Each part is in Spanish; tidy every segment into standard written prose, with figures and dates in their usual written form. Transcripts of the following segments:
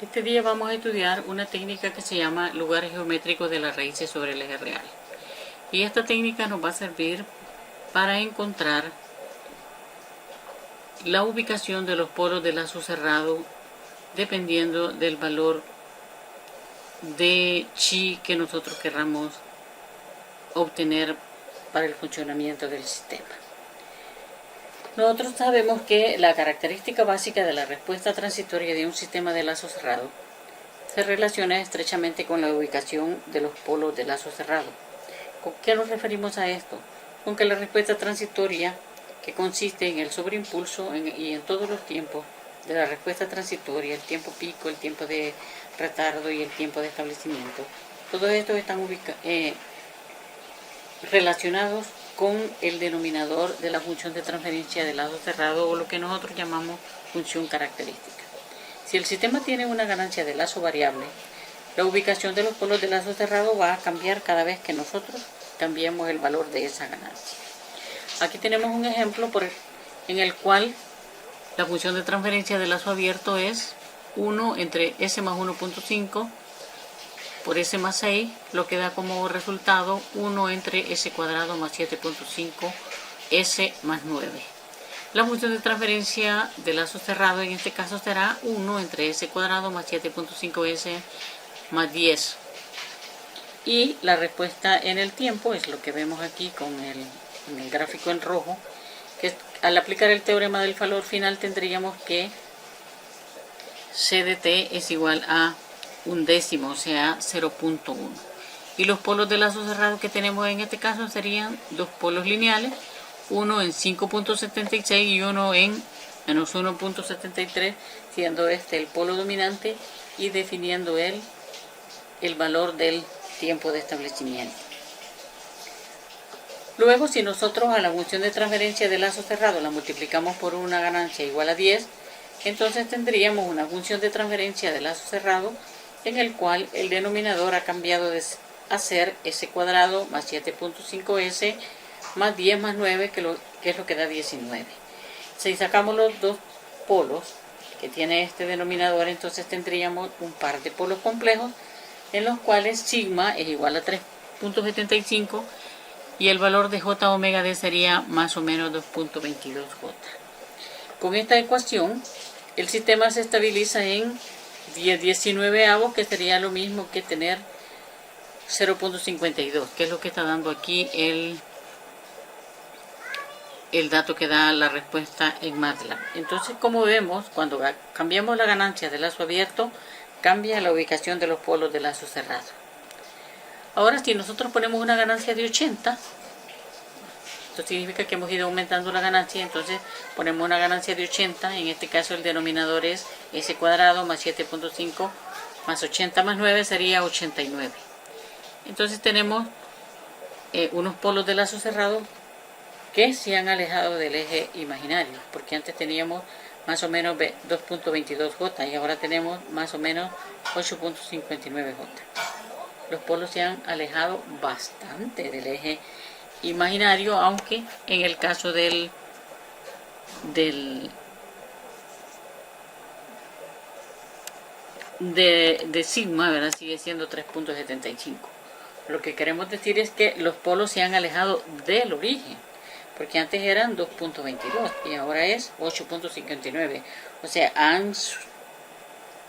Este día vamos a estudiar una técnica que se llama lugares geométricos de las raíces sobre el eje real. Y esta técnica nos va a servir para encontrar la ubicación de los polos de lazo cerrado dependiendo del valor de chi que nosotros querramos obtener para el funcionamiento del sistema. Nosotros sabemos que la característica básica de la respuesta transitoria de un sistema de lazo cerrado se relaciona estrechamente con la ubicación de los polos de lazo cerrado. ¿Con qué nos referimos a esto? Con que la respuesta transitoria, que consiste en el sobreimpulso y en todos los tiempos de la respuesta transitoria, el tiempo pico, el tiempo de retardo y el tiempo de establecimiento, todos estos están relacionados con el denominador de la función de transferencia de lazo cerrado, o lo que nosotros llamamos función característica. Si el sistema tiene una ganancia de lazo variable, la ubicación de los polos de lazo cerrado va a cambiar cada vez que nosotros cambiemos el valor de esa ganancia. Aquí tenemos un ejemplo en el cual la función de transferencia de lazo abierto es 1 entre s más 1.5 por s más 6, lo que da como resultado 1 entre s cuadrado más 7.5 s más 9. La función de transferencia de lazo cerrado en este caso será 1 entre s cuadrado más 7.5 s más 10. Y la respuesta en el tiempo es lo que vemos aquí en el gráfico en rojo, que al aplicar el teorema del valor final tendríamos que c de t es igual a 1/10, o sea 0.1. Y los polos de lazo cerrado que tenemos en este caso serían dos polos lineales, uno en 5.76 y uno en menos 1.73, siendo este el polo dominante y definiendo el valor del tiempo de establecimiento. Luego, si nosotros a la función de transferencia de lazo cerrado la multiplicamos por una ganancia igual a 10, entonces tendríamos una función de transferencia de lazo cerrado en el cual el denominador ha cambiado de ser s cuadrado más 7.5s más 10 más 9, que es lo que da 19. Si sacamos los dos polos que tiene este denominador, entonces tendríamos un par de polos complejos en los cuales sigma es igual a 3.75 y el valor de j omega d sería más o menos 2.22j. Con esta ecuación, el sistema se estabiliza en 10/19, que sería lo mismo que tener 0.52, que es lo que está dando aquí el dato que da la respuesta en MATLAB. Entonces, como vemos, cuando cambiamos la ganancia de lazo abierto, cambia la ubicación de los polos de lazo cerrado. Ahora, si nosotros ponemos una ganancia de 80, esto significa que hemos ido aumentando la ganancia, entonces ponemos una ganancia de 80, en este caso el denominador es s cuadrado más 7.5 más 80 más 9 sería 89. Entonces tenemos unos polos de lazo cerrado que se han alejado del eje imaginario, porque antes teníamos más o menos 2.22j y ahora tenemos más o menos 8.59j. Los polos se han alejado bastante del eje imaginario, aunque en el caso de sigma, ¿verdad?, sigue siendo 3.75. Lo que queremos decir es que los polos se han alejado del origen, porque antes eran 2.22 y ahora es 8.59, o sea, han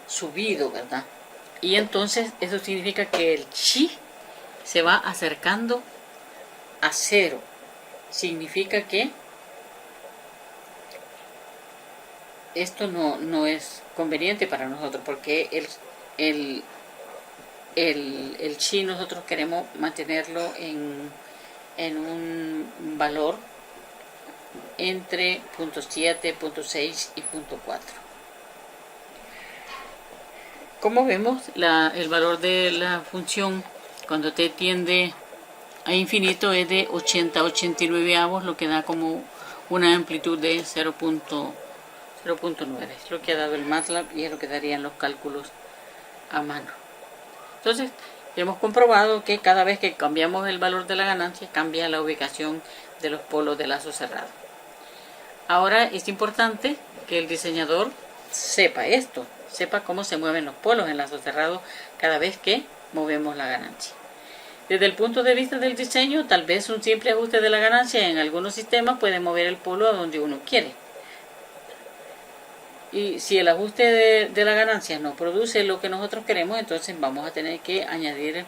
subido, ¿verdad? Y entonces eso significa que el chi se va acercando a 0. Significa que esto no es conveniente para nosotros, porque el chi nosotros queremos mantenerlo en un valor entre 0.7, 0.6 y 0.4. Como vemos, el valor de la función cuando t tiende a infinito es de 80 a 89, lo que da como una amplitud de 0.9. Es lo que ha dado el MATLAB y es lo que darían los cálculos a mano. Entonces, hemos comprobado que cada vez que cambiamos el valor de la ganancia, cambia la ubicación de los polos de lazo cerrado. Ahora es importante que el diseñador sepa esto. sepa cómo se mueven los polos en lazo cerrado cada vez que movemos la ganancia. Desde el punto de vista del diseño, tal vez un simple ajuste de la ganancia en algunos sistemas puede mover el polo a donde uno quiere. Y si el ajuste de la ganancia no produce lo que nosotros queremos, entonces vamos a tener que añadir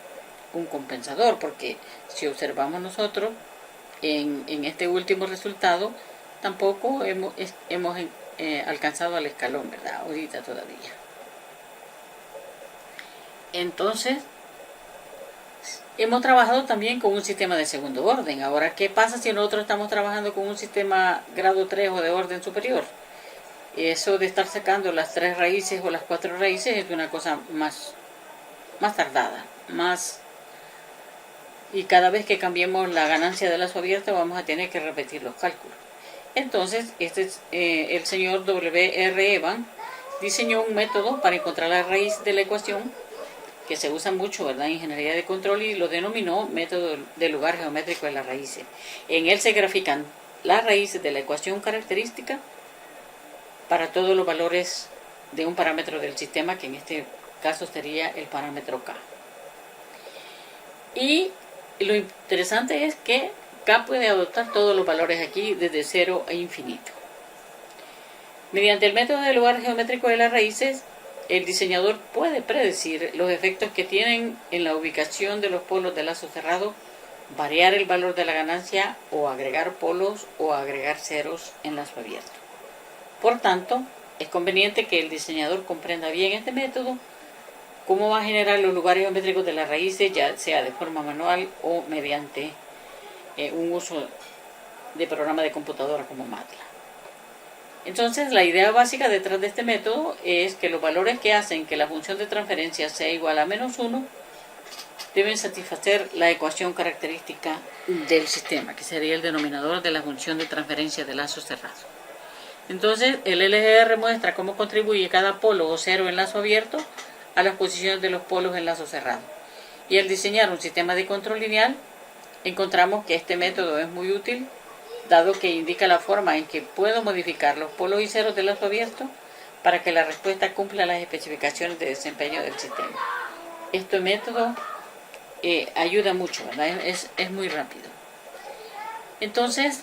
un compensador, porque si observamos nosotros en este último resultado, tampoco hemos alcanzado al escalón, ¿verdad? Ahorita todavía. Entonces, hemos trabajado también con un sistema de segundo orden. Ahora, ¿qué pasa si nosotros estamos trabajando con un sistema grado 3 o de orden superior? Eso de estar sacando las 3 raíces o las 4 raíces es una cosa más tardada, y cada vez que cambiemos la ganancia de lazo abierto vamos a tener que repetir los cálculos. Entonces, el señor W.R. Evans diseñó un método para encontrar la raíz de la ecuación que se usa mucho, ¿verdad?, en ingeniería de control, y lo denominó método del lugar geométrico de las raíces. En él se grafican las raíces de la ecuación característica para todos los valores de un parámetro del sistema, que en este caso sería el parámetro K. Y lo interesante es que K puede adoptar todos los valores aquí desde 0 a infinito. Mediante el método del lugar geométrico de las raíces, el diseñador puede predecir los efectos que tienen en la ubicación de los polos de lazo cerrado, variar el valor de la ganancia o agregar polos o agregar ceros en lazo abierto. Por tanto, es conveniente que el diseñador comprenda bien este método, cómo va a generar los lugares geométricos de las raíces, ya sea de forma manual o mediante un uso de programa de computadora como MATLAB. Entonces, la idea básica detrás de este método es que los valores que hacen que la función de transferencia sea igual a -1 deben satisfacer la ecuación característica del sistema, que sería el denominador de la función de transferencia de lazo cerrado. Entonces, el LGR muestra cómo contribuye cada polo o cero en lazo abierto a las posiciones de los polos en lazo cerrado. Y al diseñar un sistema de control lineal, encontramos que este método es muy útil, dado que indica la forma en que puedo modificar los polos y ceros del lazo abierto para que la respuesta cumpla las especificaciones de desempeño del sistema. Este método ayuda mucho, ¿verdad? Es muy rápido. Entonces,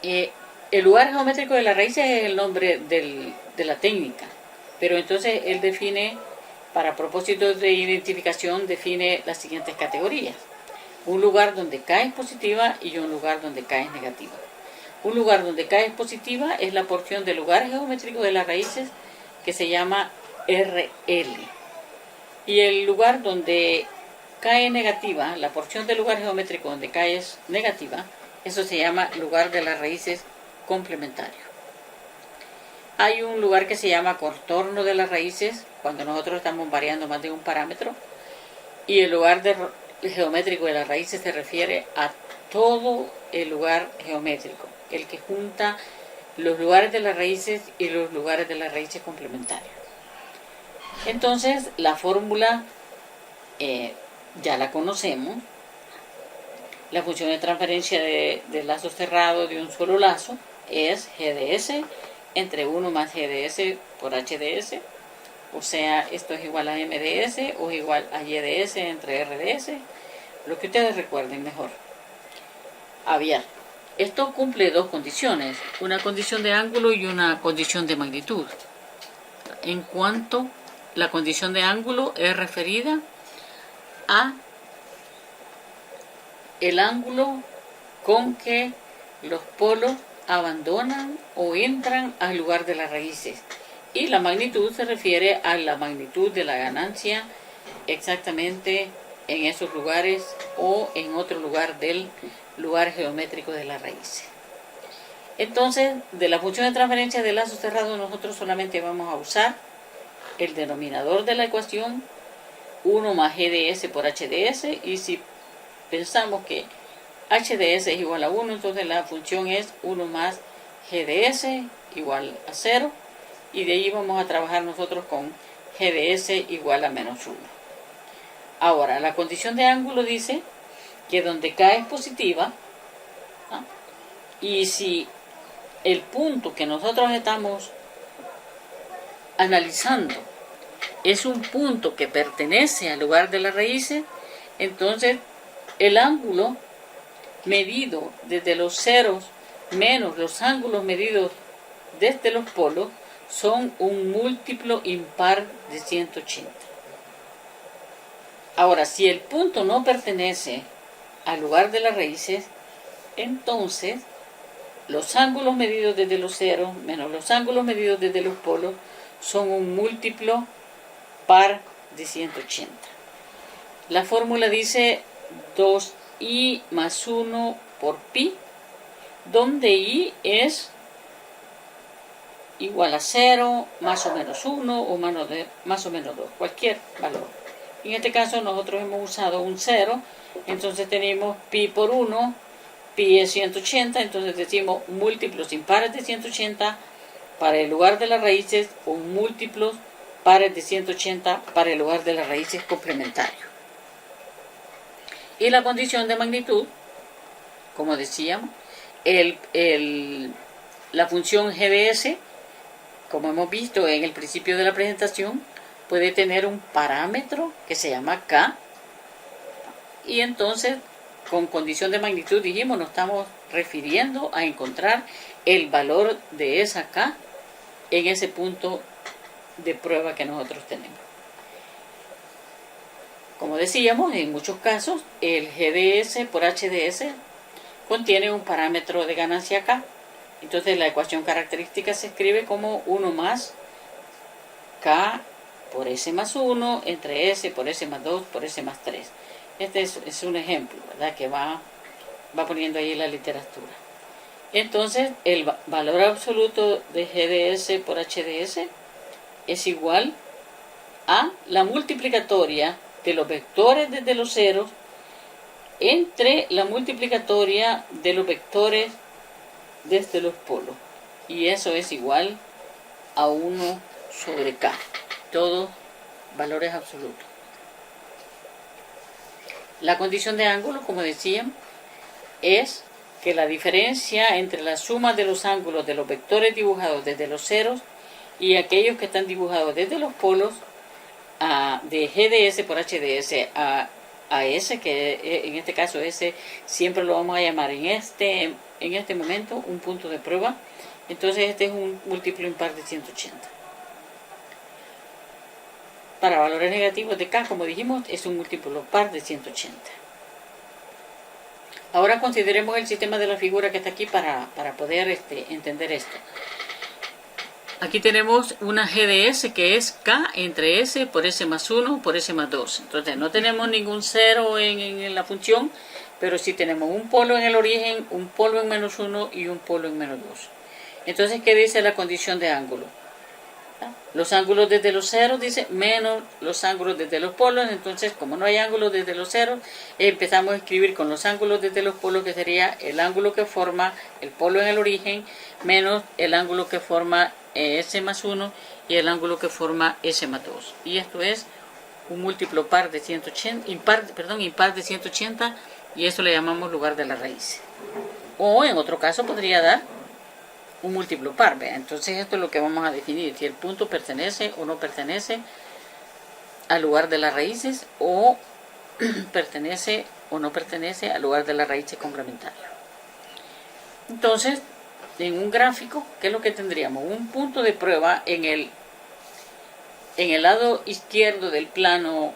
el lugar geométrico de la raíz es el nombre de la técnica, pero entonces él define, para propósitos de identificación, define las siguientes categorías. Un lugar donde K es positiva y un lugar donde K es negativa. Un lugar donde K es positiva es la porción del lugar geométrico de las raíces que se llama RL. Y el lugar donde K es negativa, la porción del lugar geométrico donde K es negativa, eso se llama lugar de las raíces complementario. Hay un lugar que se llama contorno de las raíces, cuando nosotros estamos variando más de un parámetro, y el lugar geométrico de las raíces se refiere a todo el lugar geométrico, el que junta los lugares de las raíces y los lugares de las raíces complementarias. Entonces, la fórmula ya la conocemos. La función de transferencia de lazo cerrado de un solo lazo es GDS entre 1 más GDS por HDS, o sea, esto es igual a MDS o igual a YDS entre RDS, lo que ustedes recuerden mejor. Bien, esto cumple dos condiciones, una condición de ángulo y una condición de magnitud. En cuanto la condición de ángulo es referida a el ángulo con que los polos abandonan o entran al lugar de las raíces, y la magnitud se refiere a la magnitud de la ganancia exactamente en esos lugares o en otro lugar del lugar geométrico de las raíces. Entonces, de la función de transferencia de lazo cerrado nosotros solamente vamos a usar el denominador de la ecuación 1 más GDS por HDS, y si pensamos que HDS es igual a 1, entonces la función es 1 más GDS igual a 0, y de ahí vamos a trabajar nosotros con GDS igual a -1. Ahora, la condición de ángulo dice que donde K es positiva, ¿no?, y si el punto que nosotros estamos analizando es un punto que pertenece al lugar de las raíces, entonces el ángulo medido desde los ceros menos los ángulos medidos desde los polos son un múltiplo impar de 180. Ahora, si el punto no pertenece al lugar de las raíces, entonces los ángulos medidos desde los ceros menos los ángulos medidos desde los polos son un múltiplo par de 180. La fórmula dice 2i más 1 por pi, donde i es igual a 0, más o menos 1 o más o menos 2, cualquier valor. En este caso nosotros hemos usado un 0, entonces tenemos pi por 1, pi es 180, entonces decimos múltiplos impares de 180 para el lugar de las raíces o múltiplos pares de 180 para el lugar de las raíces complementarios. Y la condición de magnitud, como decíamos, la función g de s, como hemos visto en el principio de la presentación, puede tener un parámetro que se llama k, y entonces con condición de magnitud dijimos nos estamos refiriendo a encontrar el valor de esa k en ese punto de prueba que nosotros tenemos. Como decíamos, en muchos casos el GDS por HDS contiene un parámetro de ganancia k. Entonces la ecuación característica se escribe como 1 más k por s más 1 entre s por s más 2 por s más 3. Este es un ejemplo, ¿verdad?, que va poniendo ahí la literatura. Entonces el valor absoluto de GDS por HDS es igual a la multiplicatoria de los vectores desde los ceros entre la multiplicatoria de los vectores desde los polos, y eso es igual a 1 sobre k, todos valores absolutos. La condición de ángulo, como decíamos, es que la diferencia entre la suma de los ángulos de los vectores dibujados desde los ceros y aquellos que están dibujados desde los polos, de GDS por HDS a S, que en este caso S siempre lo vamos a llamar en este momento un punto de prueba, entonces este es un múltiplo impar de 180. Para valores negativos de k, como dijimos, es un múltiplo par de 180. Ahora consideremos el sistema de la figura que está aquí para poder entender esto. Aquí tenemos una GDS que es k entre s por s más 1 por s más 2. Entonces no tenemos ningún cero en la función, pero sí tenemos un polo en el origen, un polo en menos 1 y un polo en menos 2. Entonces, ¿qué dice la condición de ángulo? Los ángulos desde los ceros, dice, menos los ángulos desde los polos. Entonces, como no hay ángulos desde los ceros, empezamos a escribir con los ángulos desde los polos, que sería el ángulo que forma el polo en el origen, menos el ángulo que forma S más 1 y el ángulo que forma S más 2. Y esto es un múltiplo par de 180, impar de 180, y eso le llamamos lugar de la raíz. O en otro caso podría dar un múltiplo par, ¿ve? Entonces esto es lo que vamos a definir, si el punto pertenece o no pertenece al lugar de las raíces, o pertenece o no pertenece al lugar de las raíces complementarias. Entonces, en un gráfico, ¿qué es lo que tendríamos? Un punto de prueba en el lado izquierdo del plano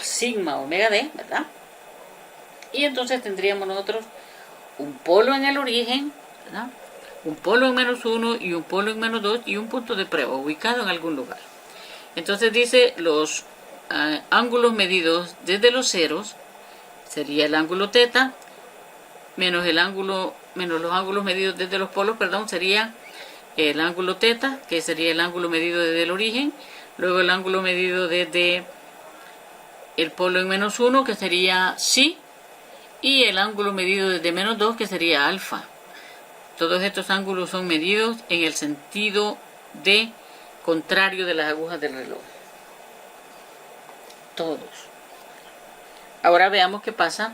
sigma omega d, ¿verdad? Y entonces tendríamos nosotros un polo en el origen, ¿verdad?, un polo en menos 1 y un polo en menos 2 y un punto de prueba ubicado en algún lugar. Entonces dice los ángulos medidos desde los ceros sería el ángulo teta menos los ángulos medidos desde los polos, sería el ángulo teta, que sería el ángulo medido desde el origen, luego el ángulo medido desde el polo en menos 1, que sería psi, y el ángulo medido desde menos 2, que sería alfa. Todos estos ángulos son medidos en el sentido contrario de las agujas del reloj. Todos. Ahora veamos qué pasa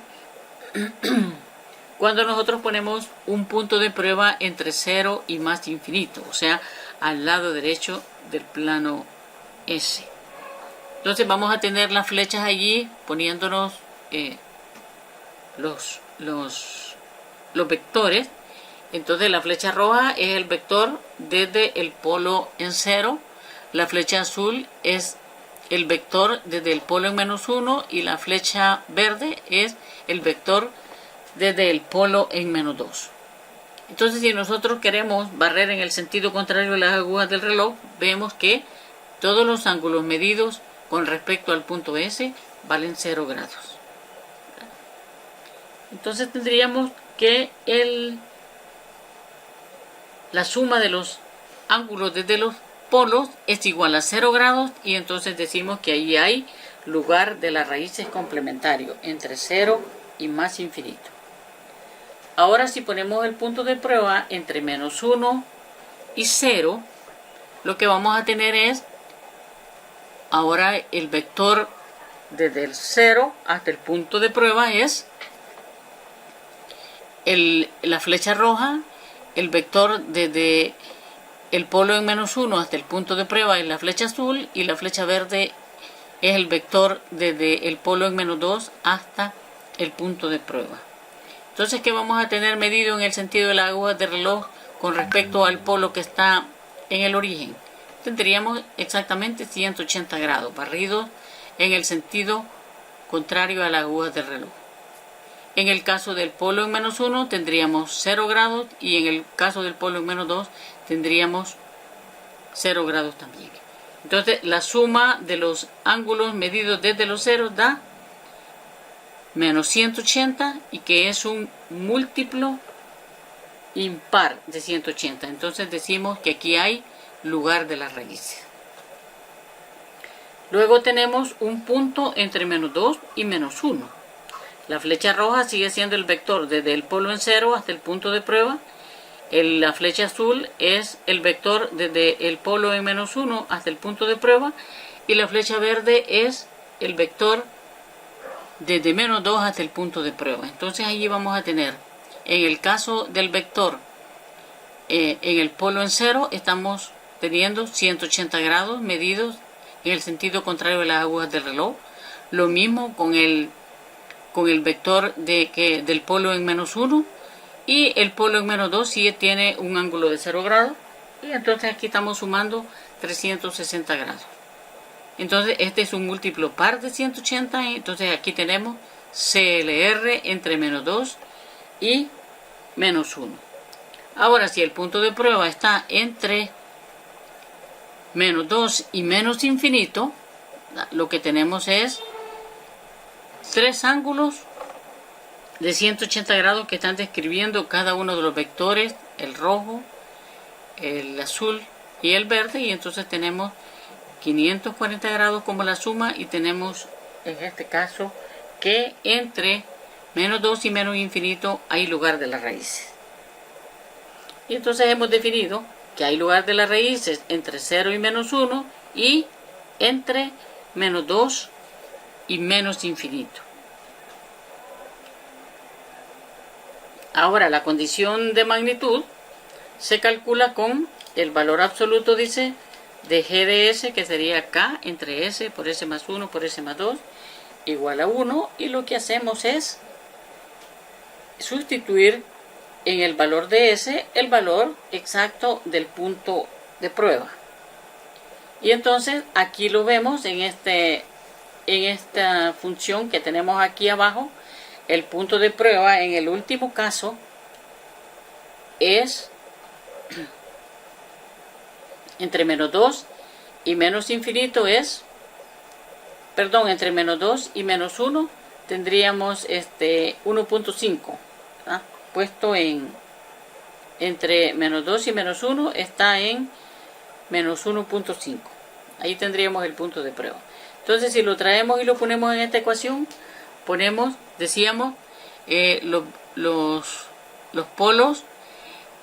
cuando nosotros ponemos un punto de prueba entre 0 y más infinito, o sea, al lado derecho del plano S. Entonces vamos a tener las flechas allí poniéndonos los vectores. Entonces la flecha roja es el vector desde el polo en 0, la flecha azul es el vector desde el polo en -1 y la flecha verde es el vector desde el polo en -2. Entonces si nosotros queremos barrer en el sentido contrario de las agujas del reloj, vemos que todos los ángulos medidos con respecto al punto S valen 0 grados. Entonces tendríamos que la suma de los ángulos desde los polos es igual a 0 grados y entonces decimos que ahí hay lugar de las raíces complementario entre 0 y más infinito. Ahora si ponemos el punto de prueba entre -1 y 0, lo que vamos a tener es ahora el vector desde el 0 hasta el punto de prueba es la flecha roja, el vector desde el polo en -1 hasta el punto de prueba es la flecha azul y la flecha verde es el vector desde el polo en -2 hasta el punto de prueba. Entonces, ¿qué vamos a tener medido en el sentido de la aguja de reloj con respecto al polo que está en el origen? Tendríamos exactamente 180 grados barridos en el sentido contrario a la aguja del reloj. En el caso del polo en -1 tendríamos 0 grados y en el caso del polo en -2 tendríamos 0 grados también. Entonces la suma de los ángulos medidos desde los ceros da -180 y que es un múltiplo impar de 180. Entonces decimos que aquí hay lugar de las raíces. Luego tenemos un punto entre -2 y -1. La flecha roja sigue siendo el vector desde el polo en 0 hasta el punto de prueba. La flecha azul es el vector desde el polo en -1 hasta el punto de prueba. Y la flecha verde es el vector desde -2 hasta el punto de prueba. Entonces allí vamos a tener, en el caso del vector en el polo en 0, estamos teniendo 180 grados medidos en el sentido contrario de las agujas del reloj. Lo mismo con el vector del polo en -1 y el polo en -2 sí tiene un ángulo de 0 grados y entonces aquí estamos sumando 360 grados. Entonces este es un múltiplo par de 180 y entonces aquí tenemos CLR entre -2 y -1. Ahora si el punto de prueba está entre -2 y menos infinito, lo que tenemos es tres ángulos de 180 grados que están describiendo cada uno de los vectores, el rojo, el azul y el verde, y entonces tenemos 540 grados como la suma y tenemos en este caso que entre -2 y menos infinito hay lugar de las raíces. Y entonces hemos definido que hay lugar de las raíces entre 0 y -1 y entre -2 y menos infinito. Ahora la condición de magnitud se calcula con el valor absoluto, dice, de G de S, que sería K entre S por S más 1 por S más 2 igual a 1, y lo que hacemos es sustituir en el valor de S el valor exacto del punto de prueba. Y entonces aquí lo vemos en esta función que tenemos aquí abajo. El punto de prueba en el último caso es entre -2 y menos infinito es, perdón, entre -2 y -1 tendríamos 1.5, ¿ah? Puesto entre -2 y -1 está en -1.5. Ahí tendríamos el punto de prueba. Entonces si lo traemos y lo ponemos en esta ecuación, decíamos los polos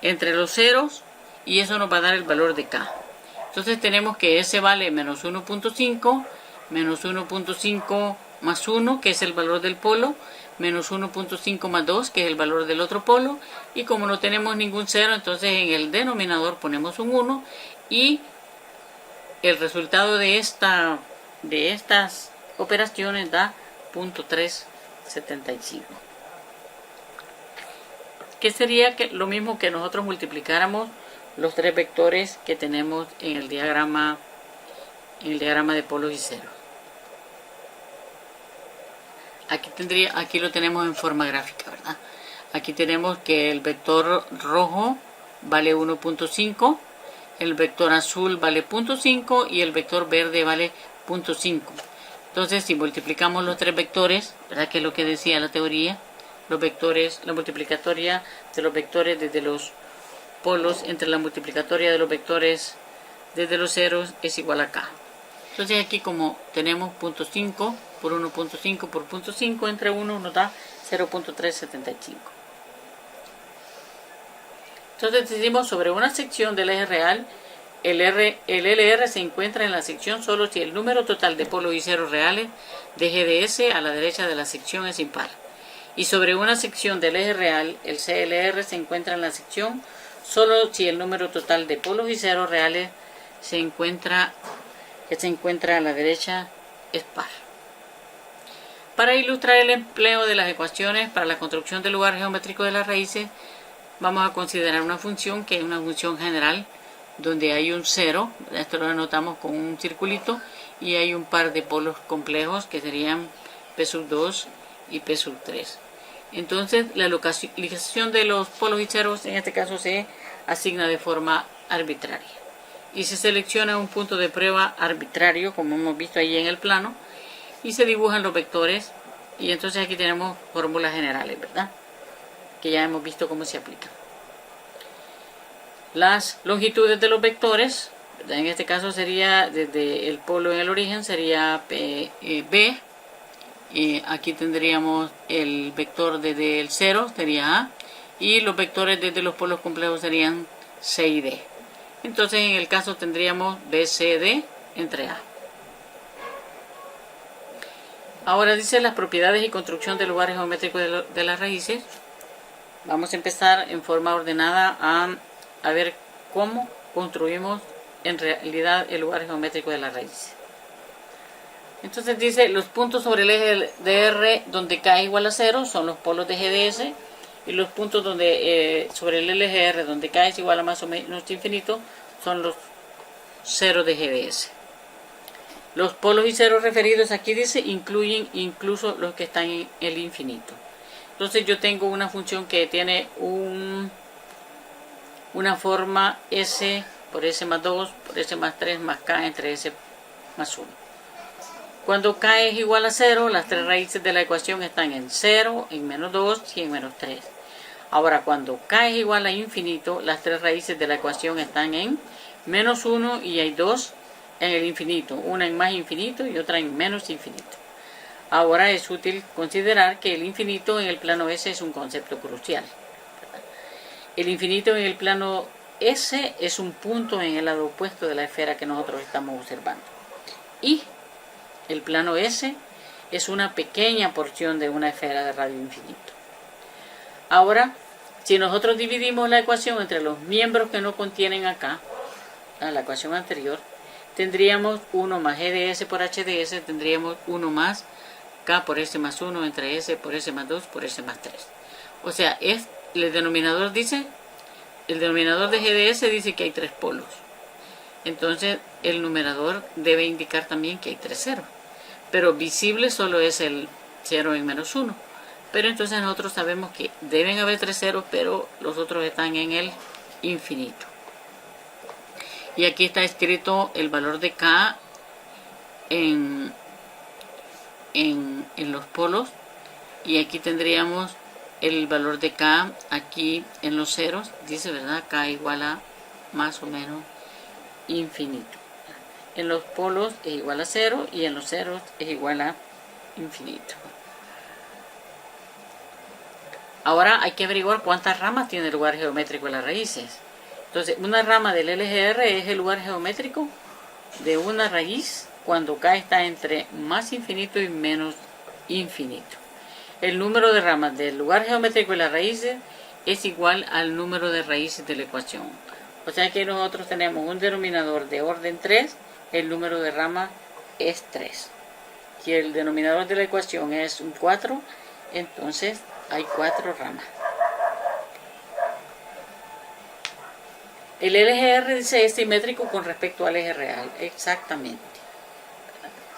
entre los ceros y eso nos va a dar el valor de K. Entonces tenemos que S vale -1.5, -1.5 más 1, que es el valor del polo, -1.5 más 2, que es el valor del otro polo, y como no tenemos ningún cero, entonces en el denominador ponemos un 1 y el resultado de estas operaciones da 0.375. Que sería lo mismo que nosotros multiplicáramos los tres vectores que tenemos en el diagrama de polos y ceros. Aquí lo tenemos en forma gráfica, ¿verdad? Aquí tenemos que el vector rojo vale 1.5, el vector azul vale 0.5 y el vector verde vale 0.5. Entonces, si multiplicamos los tres vectores, ¿verdad? Que es lo que decía la teoría, los vectores, la multiplicatoria de los vectores desde los polos entre la multiplicatoria de los vectores desde los ceros es igual a k. Entonces aquí como tenemos 0.5 por 1.5 por 0.5 entre 1 nos da 0.375. Entonces decimos sobre una sección del eje real, el LR se encuentra en la sección solo si el número total de polos y ceros reales de GDS a la derecha de la sección es impar. Y sobre una sección del eje real, el CLR se encuentra en la sección solo si el número total de polos y ceros reales que se encuentra a la derecha es par. Para ilustrar el empleo de las ecuaciones para la construcción del lugar geométrico de las raíces, vamos a considerar una función que es una función general donde hay un cero, esto lo anotamos con un circulito, y hay un par de polos complejos que serían P2 y P3. Entonces la localización de los polos y ceros en este caso se asigna de forma arbitraria y se selecciona un punto de prueba arbitrario como hemos visto ahí en el plano y se dibujan los vectores y entonces aquí tenemos fórmulas generales, ¿verdad? Que ya hemos visto cómo se aplican. Las longitudes de los vectores, ¿verdad? En este caso sería desde el polo en el origen sería B. Aquí tendríamos el vector desde el 0, sería A, y los vectores desde los polos complejos serían C y D. Entonces en el caso tendríamos BCD entre A. Ahora dice las propiedades y construcción del lugar geométrico de las raíces. Vamos a empezar en forma ordenada a ver cómo construimos en realidad el lugar geométrico de las raíces. Entonces dice, los puntos sobre el eje de R donde K es igual a 0 son los polos de GDS y los puntos sobre el eje R donde K es igual a más o menos infinito son los ceros de GDS. Los polos y ceros referidos aquí dice incluyen incluso los que están en el infinito. Entonces yo tengo una función que tiene una forma S por S más 2 por S más 3 más K entre S más 1. Cuando K es igual a 0, las tres raíces de la ecuación están en 0, en menos 2 y en menos 3. Ahora, cuando K es igual a infinito, las tres raíces de la ecuación están en menos 1 y hay 2 en el infinito. Una en más infinito y otra en menos infinito. Ahora es útil considerar que el infinito en el plano S es un concepto crucial. El infinito en el plano S es un punto en el lado opuesto de la esfera que nosotros estamos observando. Y el plano S es una pequeña porción de una esfera de radio infinito. Ahora, si nosotros dividimos la ecuación entre los miembros que no contienen acá, la ecuación anterior, tendríamos 1 más GDS por HDS, tendríamos 1 más K por S más 1 entre S por S más 2 por S más 3. O sea, el denominador de GDS dice que hay 3 polos. Entonces, el numerador debe indicar también que hay 3 ceros. Pero visible solo es el 0 en menos 1. Pero entonces nosotros sabemos que deben haber 3 ceros, pero los otros están en el infinito. Y aquí está escrito el valor de K en los polos. Y aquí tendríamos el valor de K aquí en los ceros. Dice, ¿verdad? K igual a más o menos infinito. En los polos es igual a 0 y en los ceros es igual a infinito. Ahora hay que averiguar cuántas ramas tiene el lugar geométrico de las raíces. Entonces, una rama del LGR es el lugar geométrico de una raíz cuando K está entre más infinito y menos infinito. El número de ramas del lugar geométrico de las raíces es igual al número de raíces de la ecuación. O sea que nosotros tenemos un denominador de orden 3 el número de rama es 3. Si el denominador de la ecuación es un 4, entonces hay 4 ramas. El LGR dice es simétrico con respecto al eje real, exactamente.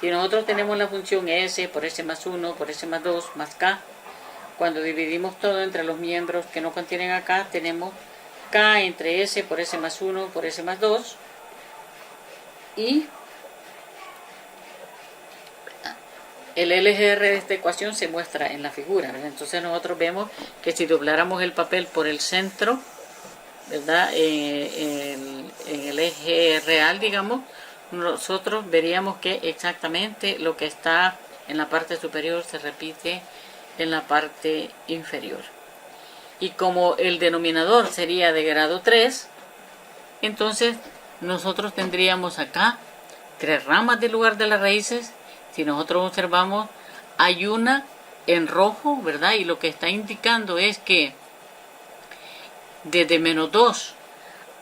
Si nosotros tenemos la función S por S más 1, por S más 2, más K, cuando dividimos todo entre los miembros que no contienen acá, tenemos K entre S por S más 1, por S más 2, y el LGR de esta ecuación se muestra en la figura, ¿verdad? Entonces nosotros vemos que si dobláramos el papel por el centro, ¿verdad? En el eje real, digamos, nosotros veríamos que exactamente lo que está en la parte superior se repite en la parte inferior. Y como el denominador sería de grado 3, entonces nosotros tendríamos acá 3 ramas del lugar de las raíces. Si nosotros observamos, hay una en rojo, ¿verdad? Y lo que está indicando es que desde menos 2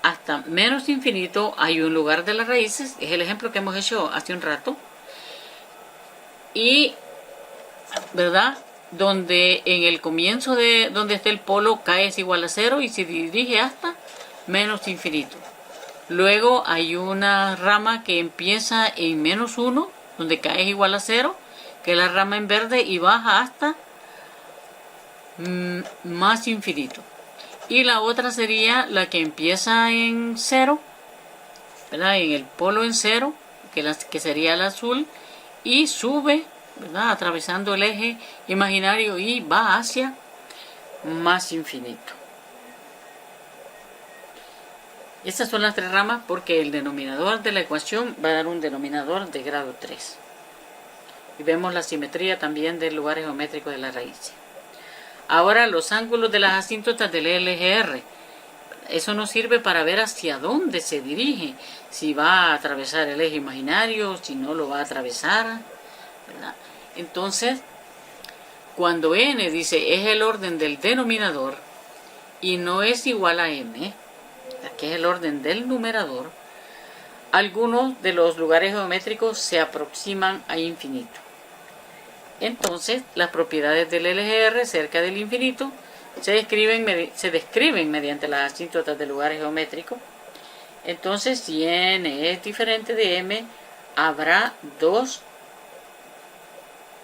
hasta menos infinito hay un lugar de las raíces. Es el ejemplo que hemos hecho hace un rato. Y, ¿verdad? Donde en el comienzo de donde está el polo, K es igual a 0 y se dirige hasta menos infinito. Luego hay una rama que empieza en menos 1, donde K es igual a 0, que es la rama en verde, y baja hasta más infinito. Y la otra sería la que empieza en 0, ¿verdad? En el polo en 0, que sería el azul, y sube, ¿verdad? Atravesando el eje imaginario y va hacia más infinito. Estas son las 3 ramas porque el denominador de la ecuación va a dar un denominador de grado 3. Y vemos la simetría también del lugar geométrico de la raíz. Ahora los ángulos de las asíntotas del LGR. Eso nos sirve para ver hacia dónde se dirige. Si va a atravesar el eje imaginario, si no lo va a atravesar, ¿verdad? Entonces, cuando n dice es el orden del denominador y no es igual a m, que es el orden del numerador, algunos de los lugares geométricos se aproximan a infinito. Entonces, las propiedades del LGR cerca del infinito se describen mediante las asíntotas de lugares geométricos. Entonces, si n es diferente de m, habrá 2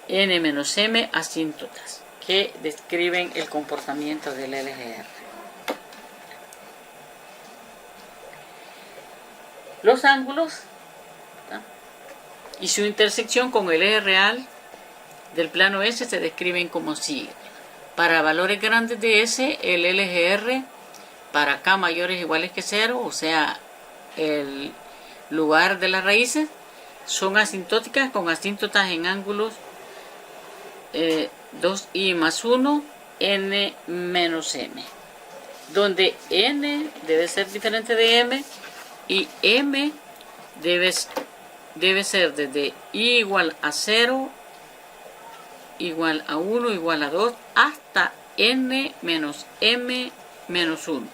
n menos m asíntotas que describen el comportamiento del LGR. Los ángulos, ¿verdad?, y su intersección con el eje real del plano S se describen como sigue. Para valores grandes de S, el LGR para K mayores o iguales que 0, o sea, el lugar de las raíces, son asintóticas con asíntotas en ángulos 2i más 1, n menos m, donde n debe ser diferente de m y m debe ser desde i igual a 0, igual a 1, igual a 2, hasta n menos m menos 1.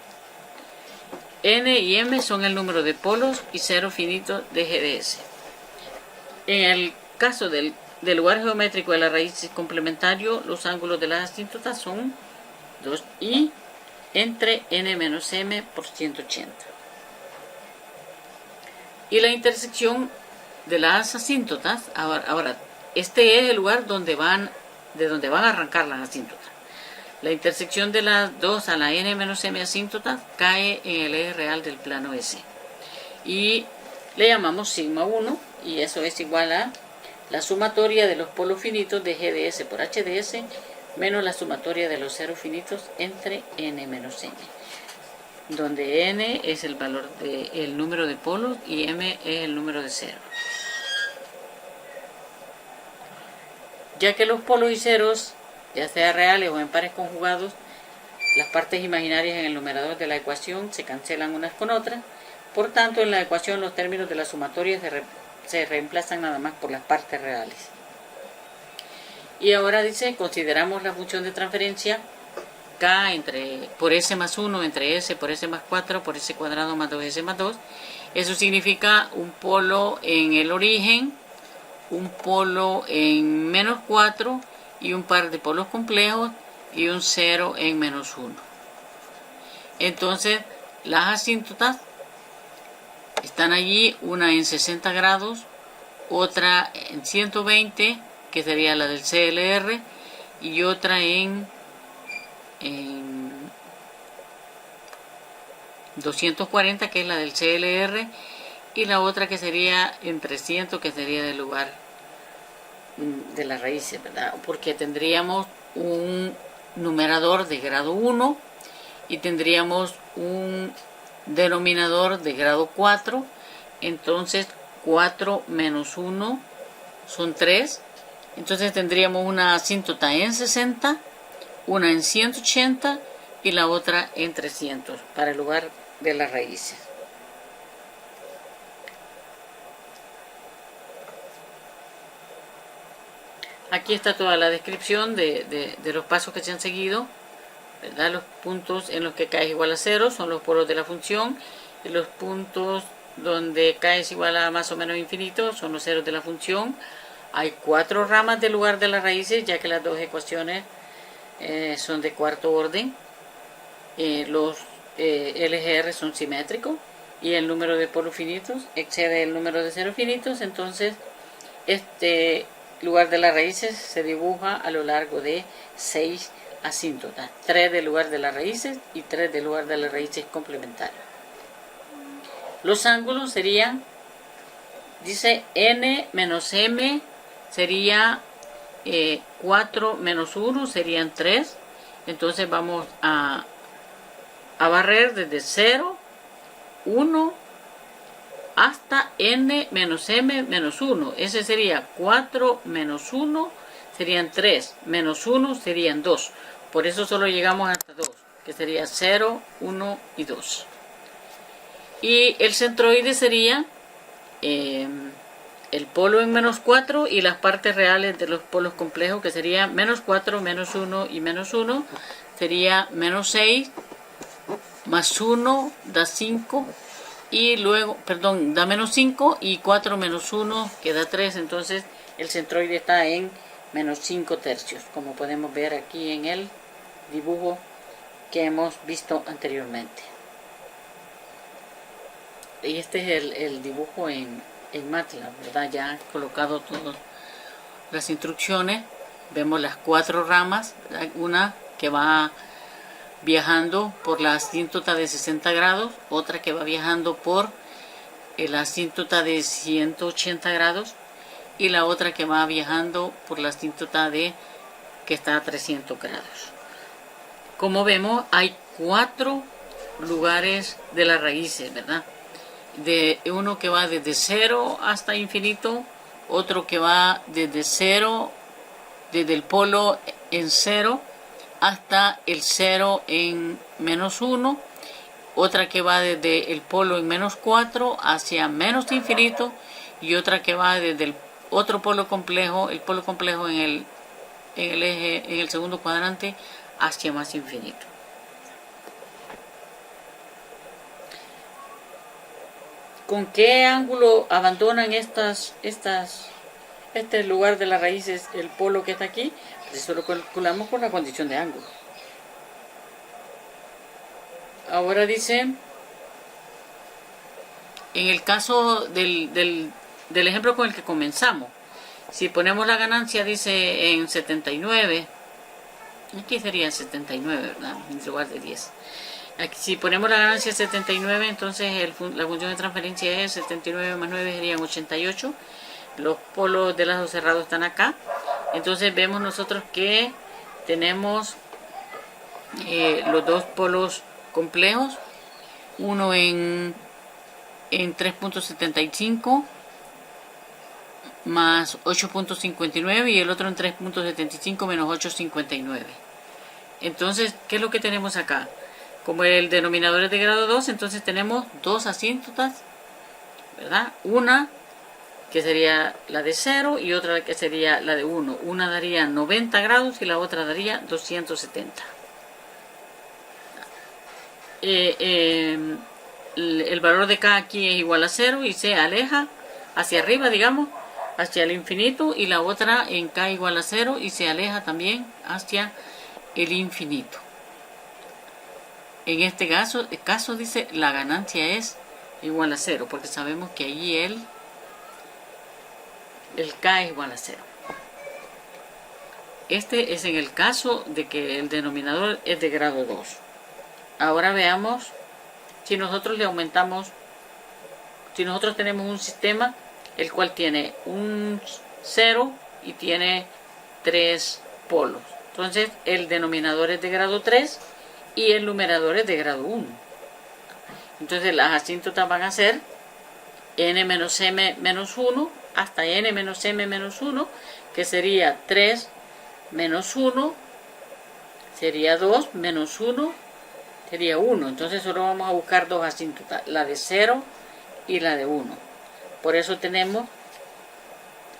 N y m son el número de polos y 0 finito de GDS. En el caso del lugar geométrico de la raíz complementario, los ángulos de las asíntotas son 2i entre n menos m por 180. Y la intersección de las asíntotas, ahora este es el lugar de donde van a arrancar las asíntotas. La intersección de las 2 a la n menos m asíntotas cae en el eje real del plano S. Y le llamamos sigma 1, y eso es igual a la sumatoria de los polos finitos de GDS por HDS menos la sumatoria de los ceros finitos entre n menos m, donde n es el valor del número de polos y m es el número de ceros. Ya que los polos y ceros, ya sea reales o en pares conjugados, las partes imaginarias en el numerador de la ecuación se cancelan unas con otras. Por tanto, en la ecuación los términos de la sumatoria se reemplazan nada más por las partes reales. Y ahora dice, consideramos la función de transferencia K por S más 1 entre S por S más 4 por S cuadrado más 2S más 2. Eso significa un polo en el origen, un polo en menos 4 y un par de polos complejos y un 0 en menos 1. Entonces las asíntotas están allí, una en 60 grados, otra en 120, que sería la del CLR, y otra en 240, que es la del CLR, y la otra que sería en 300, que sería del lugar de las raíces, ¿verdad? Porque tendríamos un numerador de grado 1 y tendríamos un denominador de grado 4. Entonces 4 menos 1 son 3. Entonces tendríamos una asíntota en 60, una en 180 y la otra en 300 para el lugar de las raíces. Aquí está toda la descripción de los pasos que se han seguido, ¿verdad? Los puntos en los que K es igual a 0 son los polos de la función, y los puntos donde K es igual a más o menos infinito son los ceros de la función. Hay 4 ramas del lugar de las raíces, ya que las dos ecuaciones son de cuarto orden. Los LGR son simétricos y el número de polos finitos excede el número de ceros finitos. Entonces este lugar de las raíces se dibuja a lo largo de 6 asíntotas, 3 del lugar de las raíces y 3 del lugar de las raíces complementarias. Los ángulos serían, dice n menos m sería 4 menos 1 serían 3. Entonces vamos a barrer desde 0, 1 hasta n menos m menos 1. Ese sería 4 menos 1 serían 3, menos 1 serían 2. Por eso solo llegamos hasta 2, que sería 0, 1 y 2. Y el centroide sería el polo en menos 4 y las partes reales de los polos complejos, que sería menos 4, menos 1 y menos 1. Sería menos 6, más 1 da 5. Y luego, perdón, da menos 5 y 4 menos 1 que da 3. Entonces el centroide está en menos 5 tercios, como podemos ver aquí en el dibujo que hemos visto anteriormente. Y este es el dibujo en MATLAB, ¿verdad? Ya he colocado todas las instrucciones. Vemos las 4 ramas, ¿verdad? Una que va viajando por la asíntota de 60 grados, otra que va viajando por la asíntota de 180 grados y la otra que va viajando por la asíntota que está a 300 grados. Como vemos, hay 4 lugares de las raíces, ¿verdad? De uno que va desde 0 hasta infinito, otro que va desde 0, desde el polo en 0 hasta el 0 en menos 1, otra que va desde el polo en menos 4 hacia menos infinito, y otra que va desde el otro polo complejo, el polo complejo en el eje, en el segundo cuadrante, hacia más infinito. ¿Con qué ángulo abandonan este lugar de las raíces, el polo que está aquí? Pues eso lo calculamos por la condición de ángulo. Ahora dice, en el caso del ejemplo con el que comenzamos, si ponemos la ganancia, dice en 79, aquí sería 79, ¿verdad? En lugar de 10. Aquí, si ponemos la ganancia 79, entonces la función de transferencia es 79 más 9 serían 88. Los polos de lazo cerrado están acá. Entonces vemos nosotros que tenemos los dos polos complejos, uno en 3.75 más 8.59 y el otro en 3.75 menos 8.59. Entonces, ¿qué es lo que tenemos acá? Como el denominador es de grado 2, entonces tenemos dos asíntotas, ¿verdad? Una que sería la de 0 y otra que sería la de 1. Una daría 90 grados y la otra daría 270. el valor de K aquí es igual a 0 y se aleja hacia arriba, digamos, hacia el infinito, y la otra en K igual a 0 y se aleja también hacia el infinito. En este caso dice la ganancia es igual a 0, porque sabemos que allí el K es igual a 0. Este es en el caso de que el denominador es de grado 2. Ahora veamos si nosotros le aumentamos, si nosotros tenemos un sistema el cual tiene un 0 y tiene 3 polos. Entonces el denominador es de grado 3 y el numerador es de grado 1. Entonces las asíntotas van a ser n menos m menos 1 hasta n menos m menos 1, que sería 3 menos 1, sería 2 menos 1, sería 1. Entonces solo vamos a buscar dos asíntotas, la de 0 y la de 1. Por eso tenemos,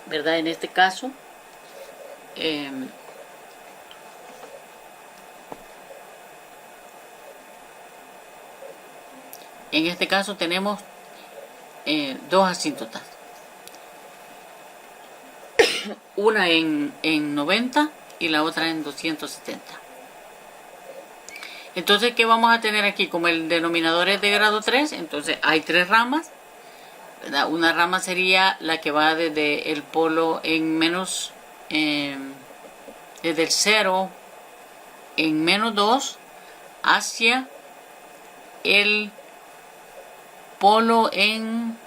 ¿verdad? En este caso, en este caso tenemos dos asíntotas. Una en 90 y la otra en 270. Entonces, ¿qué vamos a tener aquí? Como el denominador es de grado 3, entonces hay tres ramas, ¿verdad? Una rama sería la que va desde el polo en menos, desde el 0 en menos 2 hacia el polo en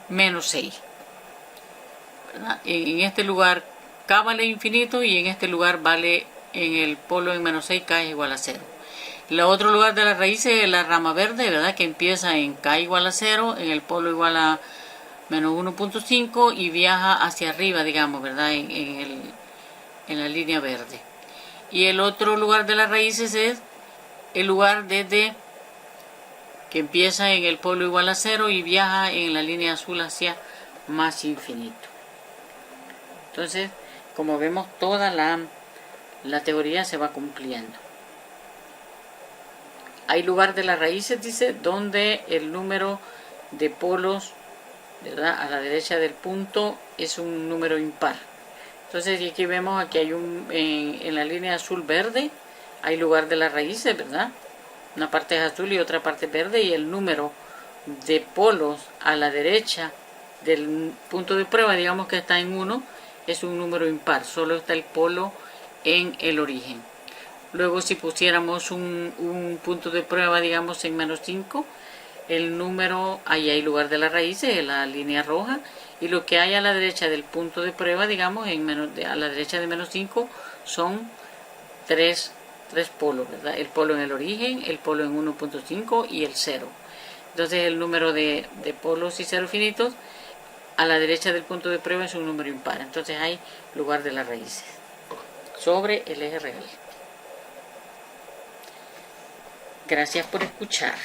menos 6, ¿verdad? En este lugar K vale infinito y en este lugar vale, en el polo en menos 6, K es igual a 0. El otro lugar de las raíces es la rama verde, ¿verdad? Que empieza en K igual a 0, en el polo igual a menos 1.5 y viaja hacia arriba, digamos, ¿verdad? En la línea verde. Y el otro lugar de las raíces es el lugar desde que empieza en el polo igual a 0 y viaja en la línea azul hacia más infinito. Entonces, como vemos, toda la teoría se va cumpliendo. Hay lugar de las raíces, dice, donde el número de polos, ¿verdad?, a la derecha del punto es un número impar. Entonces, y aquí vemos, aquí hay en la línea azul-verde, hay lugar de las raíces, ¿verdad? Una parte es azul y otra parte es verde, y el número de polos a la derecha del punto de prueba, digamos que está en 1, es un número impar, solo está el polo en el origen. Luego, si pusiéramos un punto de prueba, digamos, en menos 5, el número, ahí hay lugar de las raíces, en la línea roja, y lo que hay a la derecha del punto de prueba, digamos, a la derecha de menos 5, son tres polos, ¿verdad? El polo en el origen, el polo en 1.5 y el 0. Entonces el número de polos y ceros finitos a la derecha del punto de prueba es un número impar. Entonces hay lugar de las raíces sobre el eje real. Gracias por escuchar.